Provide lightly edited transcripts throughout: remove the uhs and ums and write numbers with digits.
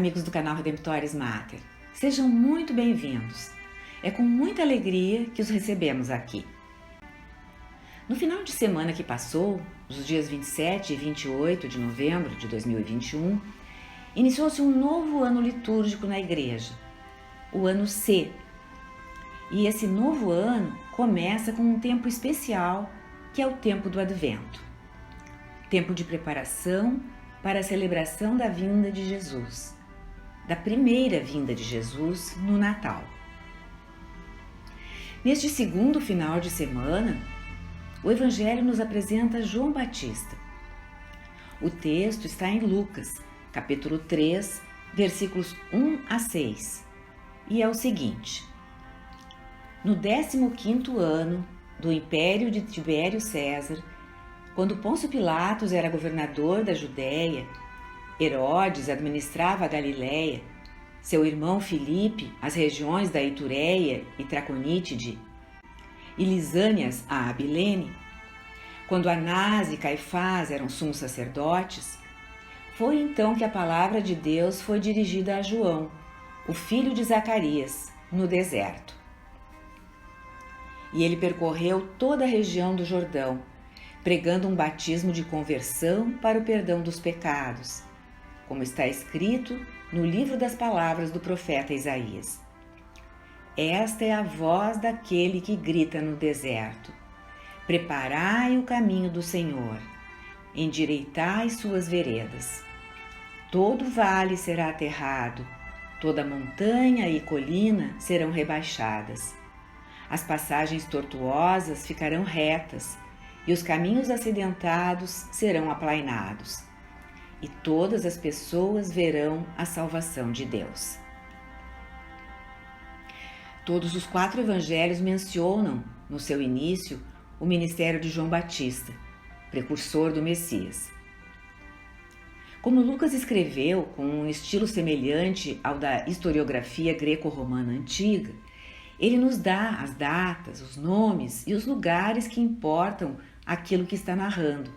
amigos do canal Redemptoris Mater. Sejam muito bem-vindos. É com muita alegria que os recebemos aqui. No final de semana que passou, os dias 27 e 28 de novembro de 2021, iniciou-se um novo ano litúrgico na igreja, o ano C. E esse novo ano começa com um tempo especial, que é o tempo do Advento. Tempo de preparação para a celebração da vinda de Jesus, da primeira vinda de Jesus no Natal. Neste segundo final de semana, o Evangelho nos apresenta João Batista. O texto está em Lucas, capítulo 3, versículos 1 a 6, e é o seguinte: No 15º ano do império de Tibério César, quando Pôncio Pilatos era governador da Judéia, Herodes administrava a Galiléia, seu irmão Filipe as regiões da Itureia e Traconítide, e Lisânias a Abilene, quando Anás e Caifás eram sumos sacerdotes, foi então que a palavra de Deus foi dirigida a João, o filho de Zacarias, no deserto. E ele percorreu toda a região do Jordão, pregando um batismo de conversão para o perdão dos pecados, como está escrito no livro das palavras do profeta Isaías. Esta é a voz daquele que grita no deserto: Preparai o caminho do Senhor, endireitai suas veredas. Todo vale será aterrado, toda montanha e colina serão rebaixadas. As passagens tortuosas ficarão retas, e os caminhos acidentados serão aplainados, e todas as pessoas verão a salvação de Deus. Todos os 4 evangelhos mencionam, no seu início, o ministério de João Batista, precursor do Messias. Como Lucas escreveu com um estilo semelhante ao da historiografia greco-romana antiga, ele nos dá as datas, os nomes e os lugares que importam aquilo que está narrando,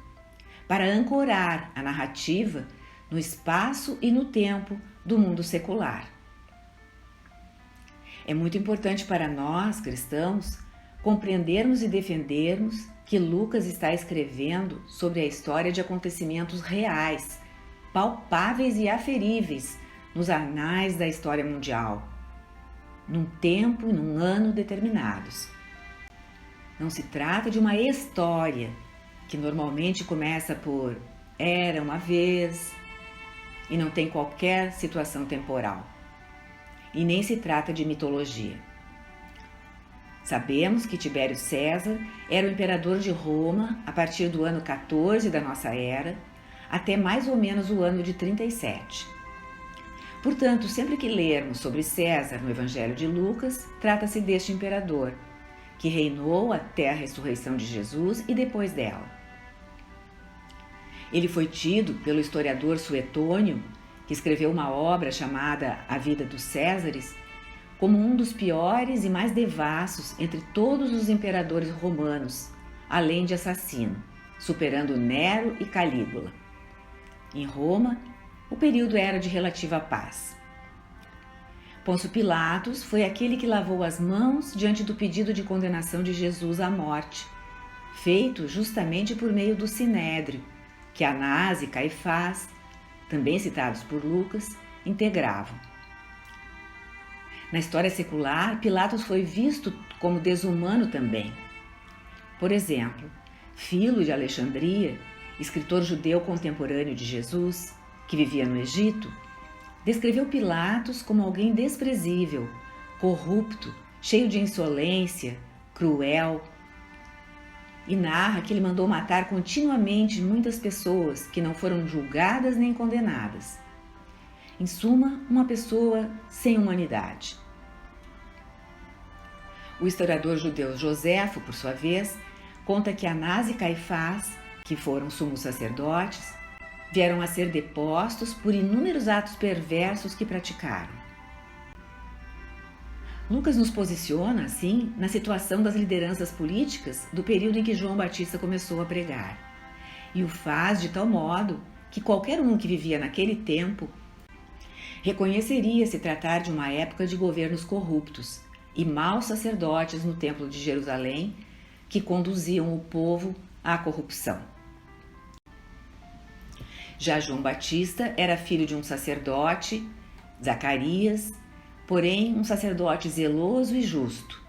para ancorar a narrativa no espaço e no tempo do mundo secular. É muito importante para nós, cristãos, compreendermos e defendermos que Lucas está escrevendo sobre a história de acontecimentos reais, palpáveis e aferíveis nos anais da história mundial, num tempo e num ano determinados. Não se trata de uma história que normalmente começa por era uma vez e não tem qualquer situação temporal. E nem se trata de mitologia. Sabemos que Tibério César era o imperador de Roma a partir do ano 14 da nossa era até mais ou menos o ano de 37. Portanto, sempre que lermos sobre César no Evangelho de Lucas, trata-se deste imperador, que reinou até a ressurreição de Jesus e depois dela. Ele foi tido pelo historiador Suetônio, que escreveu uma obra chamada A Vida dos Césares, como um dos piores e mais devassos entre todos os imperadores romanos, além de assassino, superando Nero e Calígula. Em Roma, o período era de relativa paz. Pôncio Pilatos foi aquele que lavou as mãos diante do pedido de condenação de Jesus à morte, feito justamente por meio do Sinédrio, que Anás e Caifás, também citados por Lucas, integravam. Na história secular, Pilatos foi visto como desumano também. Por exemplo, Filo de Alexandria, escritor judeu contemporâneo de Jesus, que vivia no Egito, descreveu Pilatos como alguém desprezível, corrupto, cheio de insolência, cruel, e narra que ele mandou matar continuamente muitas pessoas que não foram julgadas nem condenadas. Em suma, uma pessoa sem humanidade. O historiador judeu Joséfo, por sua vez, conta que Anás e Caifás, que foram sumos sacerdotes, vieram a ser depostos por inúmeros atos perversos que praticaram. Lucas nos posiciona, assim, na situação das lideranças políticas do período em que João Batista começou a pregar, e o faz de tal modo que qualquer um que vivia naquele tempo reconheceria se tratar de uma época de governos corruptos e maus sacerdotes no Templo de Jerusalém que conduziam o povo à corrupção. Já João Batista era filho de um sacerdote, Zacarias, porém um sacerdote zeloso e justo.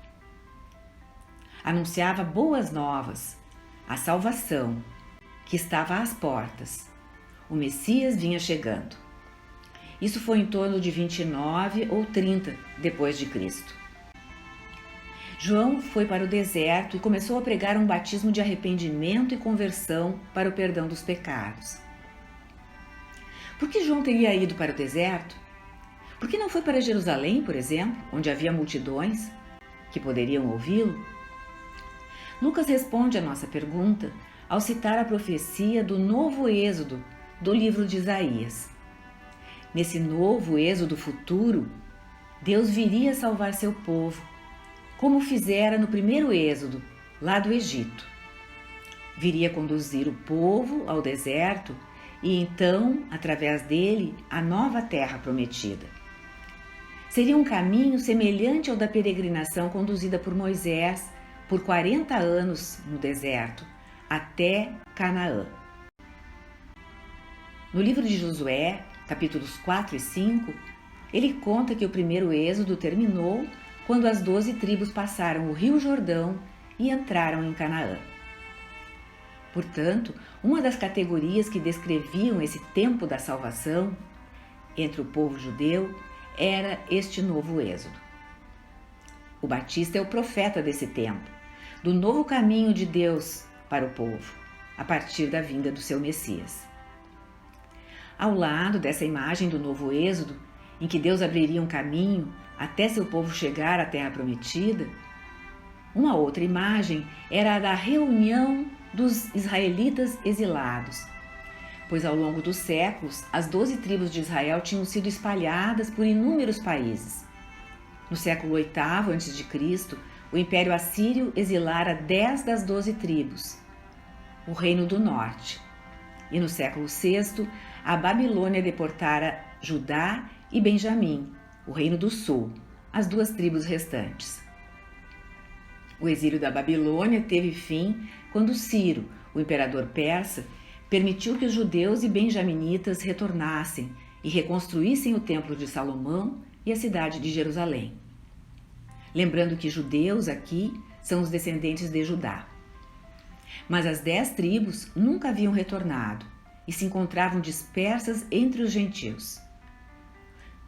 Anunciava boas novas, a salvação, que estava às portas. O Messias vinha chegando. Isso foi em torno de 29 ou 30 depois de Cristo. João foi para o deserto e começou a pregar um batismo de arrependimento e conversão para o perdão dos pecados. Por que João teria ido para o deserto? Por que não foi para Jerusalém, por exemplo, onde havia multidões que poderiam ouvi-lo? Lucas responde à nossa pergunta ao citar a profecia do novo êxodo do livro de Isaías. Nesse novo êxodo futuro, Deus viria salvar seu povo, como fizera no primeiro êxodo, lá do Egito. Viria conduzir o povo ao deserto e então, através dele, a nova terra prometida. Seria um caminho semelhante ao da peregrinação conduzida por Moisés por 40 anos no deserto, até Canaã. No livro de Josué, capítulos 4 e 5, ele conta que o primeiro êxodo terminou quando as 12 tribos passaram o Rio Jordão e entraram em Canaã. Portanto, uma das categorias que descreviam esse tempo da salvação entre o povo judeu era este novo êxodo. O Batista é o profeta desse tempo, do novo caminho de Deus para o povo, a partir da vinda do seu Messias. Ao lado dessa imagem do novo êxodo, em que Deus abriria um caminho até seu povo chegar à terra prometida, uma outra imagem era a da reunião dos israelitas exilados, pois ao longo dos séculos as 12 tribos de Israel tinham sido espalhadas por inúmeros países. No século VIII a.C., o Império Assírio exilara 10 das 12 tribos, o Reino do Norte, e no século VI a Babilônia deportara Judá e Benjamim, o Reino do Sul, as 2 tribos restantes. O exílio da Babilônia teve fim quando Ciro, o imperador persa, permitiu que os judeus e benjaminitas retornassem e reconstruíssem o Templo de Salomão e a cidade de Jerusalém. Lembrando que judeus aqui são os descendentes de Judá. Mas as 10 tribos nunca haviam retornado e se encontravam dispersas entre os gentios.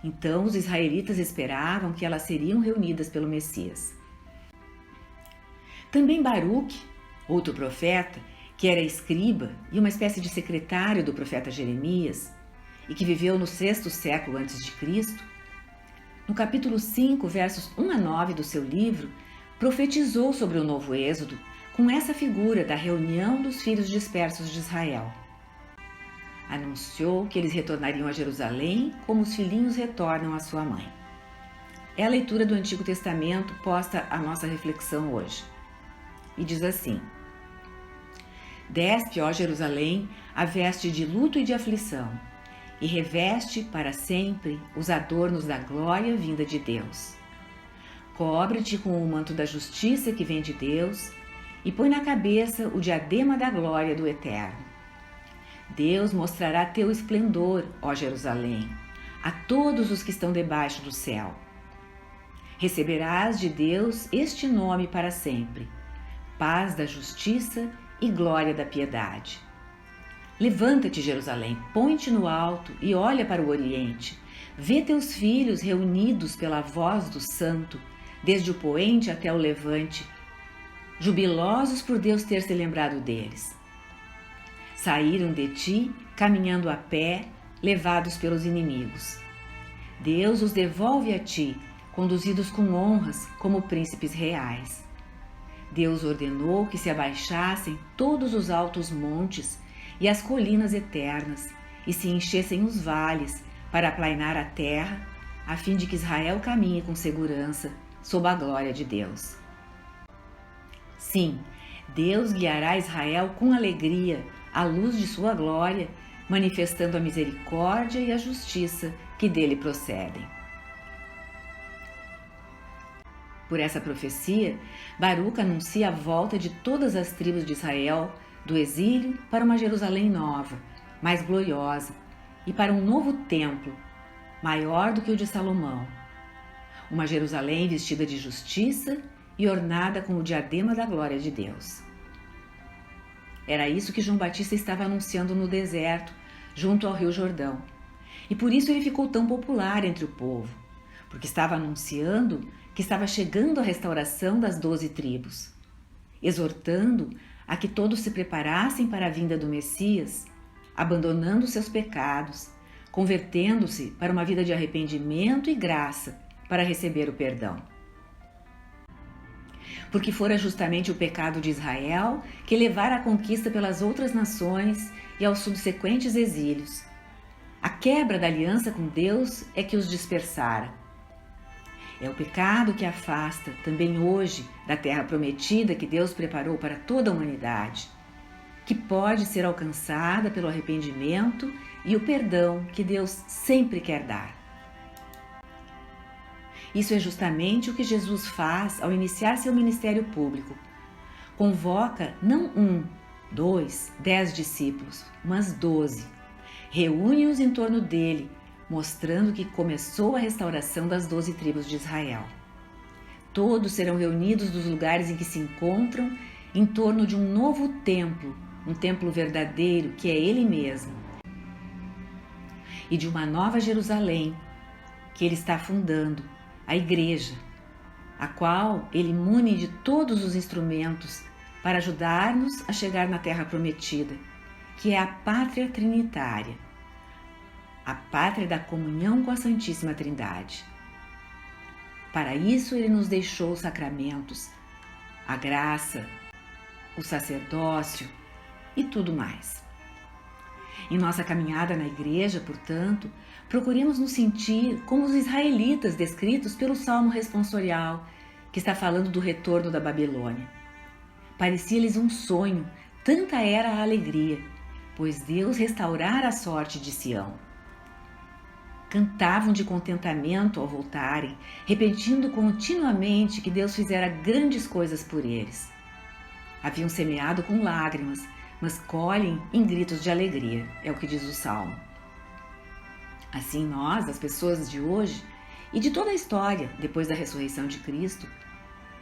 Então os israelitas esperavam que elas seriam reunidas pelo Messias. Também Baruque, outro profeta, que era escriba e uma espécie de secretário do profeta Jeremias, e que viveu no 6º século a.C., no capítulo 5, versos 1 a 9 do seu livro, profetizou sobre o novo êxodo com essa figura da reunião dos filhos dispersos de Israel. Anunciou que eles retornariam a Jerusalém como os filhinhos retornam à sua mãe. É a leitura do Antigo Testamento posta à nossa reflexão hoje. E diz assim: Despe, ó Jerusalém, a veste de luto e de aflição, e reveste para sempre os adornos da glória vinda de Deus. Cobre-te com o manto da justiça que vem de Deus, e põe na cabeça o diadema da glória do Eterno. Deus mostrará teu esplendor, ó Jerusalém, a todos os que estão debaixo do céu. Receberás de Deus este nome para sempre: paz da justiça e glória da piedade. Levanta-te, Jerusalém, põe-te no alto e olha para o oriente. Vê teus filhos reunidos pela voz do santo, desde o poente até o levante, jubilosos por Deus ter se lembrado deles. Saíram de ti, caminhando a pé, levados pelos inimigos. Deus os devolve a ti, conduzidos com honras como príncipes reais. Deus ordenou que se abaixassem todos os altos montes e as colinas eternas, e se enchessem os vales para aplainar a terra, a fim de que Israel caminhe com segurança sob a glória de Deus. Sim, Deus guiará Israel com alegria à luz de sua glória, manifestando a misericórdia e a justiça que dele procedem. Por essa profecia, Baruca anuncia a volta de todas as tribos de Israel do exílio para uma Jerusalém nova, mais gloriosa, e para um novo templo, maior do que o de Salomão. Uma Jerusalém vestida de justiça e ornada com o diadema da glória de Deus. Era isso que João Batista estava anunciando no deserto, junto ao Rio Jordão. E por isso ele ficou tão popular entre o povo, porque estava anunciando que estava chegando a restauração das 12 tribos, exortando a que todos se preparassem para a vinda do Messias, abandonando seus pecados, convertendo-se para uma vida de arrependimento e graça para receber o perdão. Porque fora justamente o pecado de Israel que levara à conquista pelas outras nações e aos subsequentes exílios. A quebra da aliança com Deus é que os dispersara. É o pecado que afasta, também hoje, da terra prometida que Deus preparou para toda a humanidade, que pode ser alcançada pelo arrependimento e o perdão que Deus sempre quer dar. Isso é justamente o que Jesus faz ao iniciar seu ministério público. Convoca não 1, 2, 10 discípulos, mas 12. Reúne-os em torno dele, mostrando que começou a restauração das 12 tribos de Israel. Todos serão reunidos dos lugares em que se encontram em torno de um novo templo, um templo verdadeiro que é Ele mesmo, e de uma nova Jerusalém que Ele está fundando, a Igreja, a qual Ele mune de todos os instrumentos para ajudar-nos a chegar na Terra Prometida, que é a Pátria Trinitária, a pátria da comunhão com a Santíssima Trindade. Para isso Ele nos deixou os sacramentos, a graça, o sacerdócio e tudo mais. Em nossa caminhada na Igreja, portanto, procuremos nos sentir como os israelitas descritos pelo Salmo responsorial, que está falando do retorno da Babilônia. Parecia-lhes um sonho, tanta era a alegria, pois Deus restaurara a sorte de Sião. Cantavam de contentamento ao voltarem, repetindo continuamente que Deus fizera grandes coisas por eles. Haviam semeado com lágrimas, mas colhem em gritos de alegria, é o que diz o Salmo. Assim nós, as pessoas de hoje e de toda a história depois da ressurreição de Cristo,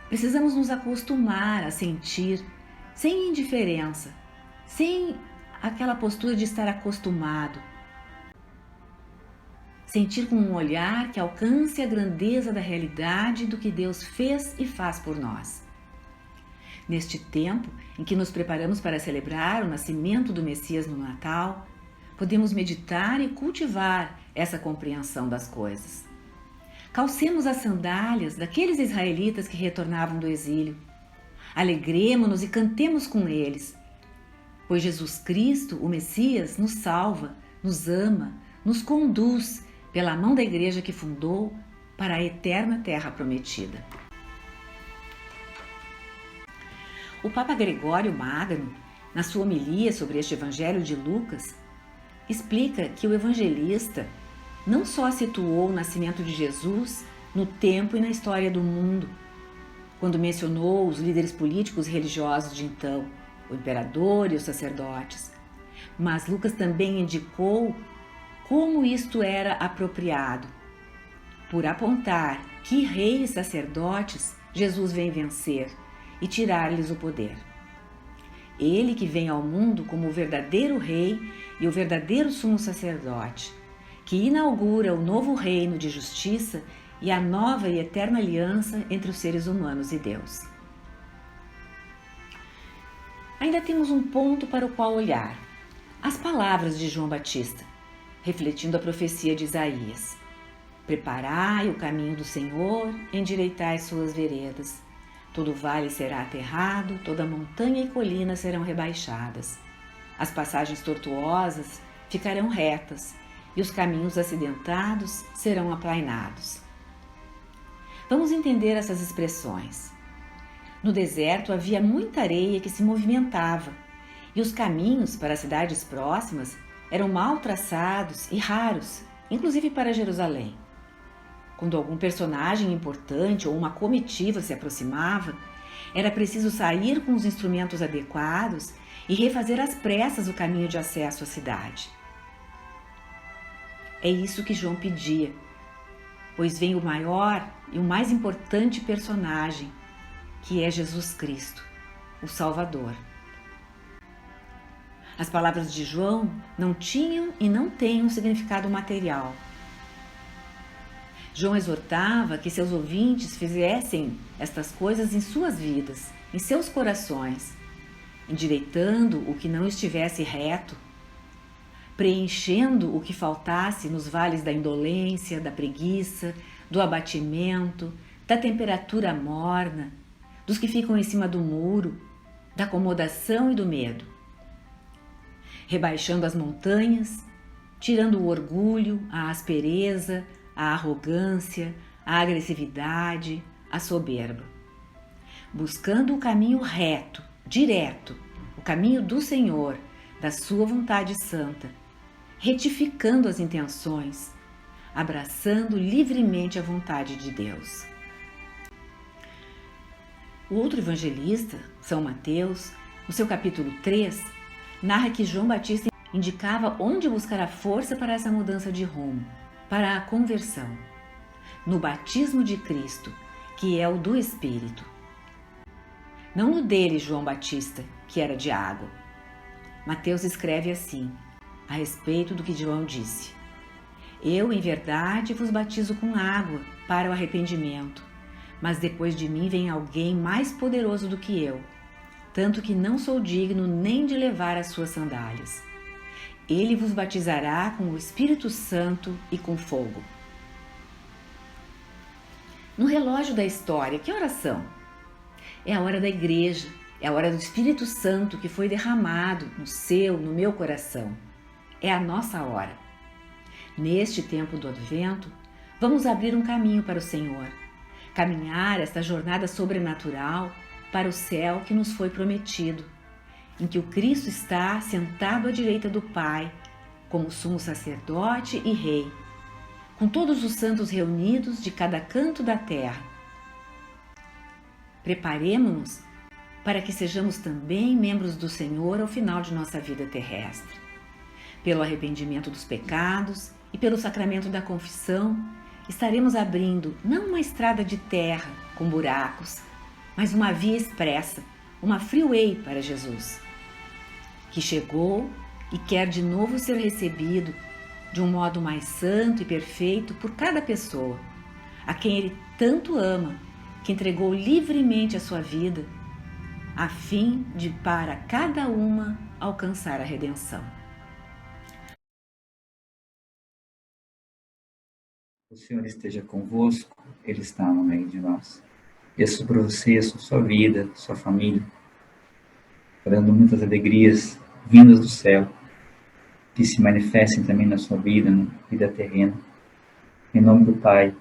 precisamos nos acostumar a sentir sem indiferença, sem aquela postura de estar acostumado. Sentir com um olhar que alcance a grandeza da realidade do que Deus fez e faz por nós. Neste tempo em que nos preparamos para celebrar o nascimento do Messias no Natal, podemos meditar e cultivar essa compreensão das coisas. Calcemos as sandálias daqueles israelitas que retornavam do exílio. Alegremo-nos e cantemos com eles, pois Jesus Cristo, o Messias, nos salva, nos ama, nos conduz pela mão da Igreja que fundou para a eterna terra prometida. O Papa Gregório Magno, na sua homilia sobre este Evangelho de Lucas, explica que o evangelista não só situou o nascimento de Jesus no tempo e na história do mundo, quando mencionou os líderes políticos e religiosos de então, o imperador e os sacerdotes, mas Lucas também indicou como isto era apropriado, por apontar que reis e sacerdotes Jesus vem vencer e tirar-lhes o poder. Ele que vem ao mundo como o verdadeiro rei e o verdadeiro sumo sacerdote, que inaugura o novo reino de justiça e a nova e eterna aliança entre os seres humanos e Deus. Ainda temos um ponto para o qual olhar: as palavras de João Batista, refletindo a profecia de Isaías. Preparai o caminho do Senhor, endireitai suas veredas. Todo vale será aterrado, toda montanha e colina serão rebaixadas. As passagens tortuosas ficarão retas e os caminhos acidentados serão aplainados. Vamos entender essas expressões. No deserto havia muita areia que se movimentava e os caminhos para as cidades próximas eram mal traçados e raros, inclusive para Jerusalém. Quando algum personagem importante ou uma comitiva se aproximava, era preciso sair com os instrumentos adequados e refazer às pressas o caminho de acesso à cidade. É isso que João pedia, pois vem o maior e o mais importante personagem, que é Jesus Cristo, o Salvador. As palavras de João não tinham e não têm um significado material. João exortava que seus ouvintes fizessem estas coisas em suas vidas, em seus corações, endireitando o que não estivesse reto, preenchendo o que faltasse nos vales da indolência, da preguiça, do abatimento, da temperatura morna, dos que ficam em cima do muro, da acomodação e do medo. Rebaixando as montanhas, tirando o orgulho, a aspereza, a arrogância, a agressividade, a soberba. Buscando o caminho reto, direto, o caminho do Senhor, da sua vontade santa, retificando as intenções, abraçando livremente a vontade de Deus. O outro evangelista, São Mateus, no seu capítulo 3, narra que João Batista indicava onde buscar a força para essa mudança de rumo, para a conversão, no batismo de Cristo, que é o do Espírito. Não no dele, João Batista, que era de água. Mateus escreve assim, a respeito do que João disse: Eu, em verdade, vos batizo com água para o arrependimento, mas depois de mim vem alguém mais poderoso do que eu, tanto que não sou digno nem de levar as suas sandálias. Ele vos batizará com o Espírito Santo e com fogo. No relógio da história, que horas são? É a hora da igreja, é a hora do Espírito Santo que foi derramado no seu, no meu coração. É a nossa hora. Neste tempo do Advento, vamos abrir um caminho para o Senhor, caminhar esta jornada sobrenatural para o céu que nos foi prometido, em que o Cristo está sentado à direita do Pai, como sumo sacerdote e rei, com todos os santos reunidos de cada canto da terra. Preparemo-nos para que sejamos também membros do Senhor ao final de nossa vida terrestre. Pelo arrependimento dos pecados e pelo sacramento da confissão, estaremos abrindo não uma estrada de terra com buracos, mas uma via expressa, uma freeway para Jesus, que chegou e quer de novo ser recebido de um modo mais santo e perfeito por cada pessoa, a quem Ele tanto ama, que entregou livremente a sua vida, a fim de para cada uma alcançar a redenção. O Senhor esteja convosco, Ele está no meio de nós. Peço sobre você, sobre sua vida, sua família, dando muitas alegrias vindas do céu, que se manifestem também na sua vida, na vida terrena. Em nome do Pai,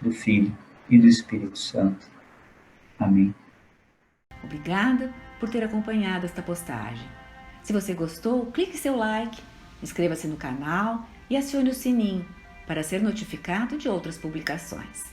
do Filho e do Espírito Santo. Amém. Obrigada por ter acompanhado esta postagem. Se você gostou, clique seu like, inscreva-se no canal e acione o sininho para ser notificado de outras publicações.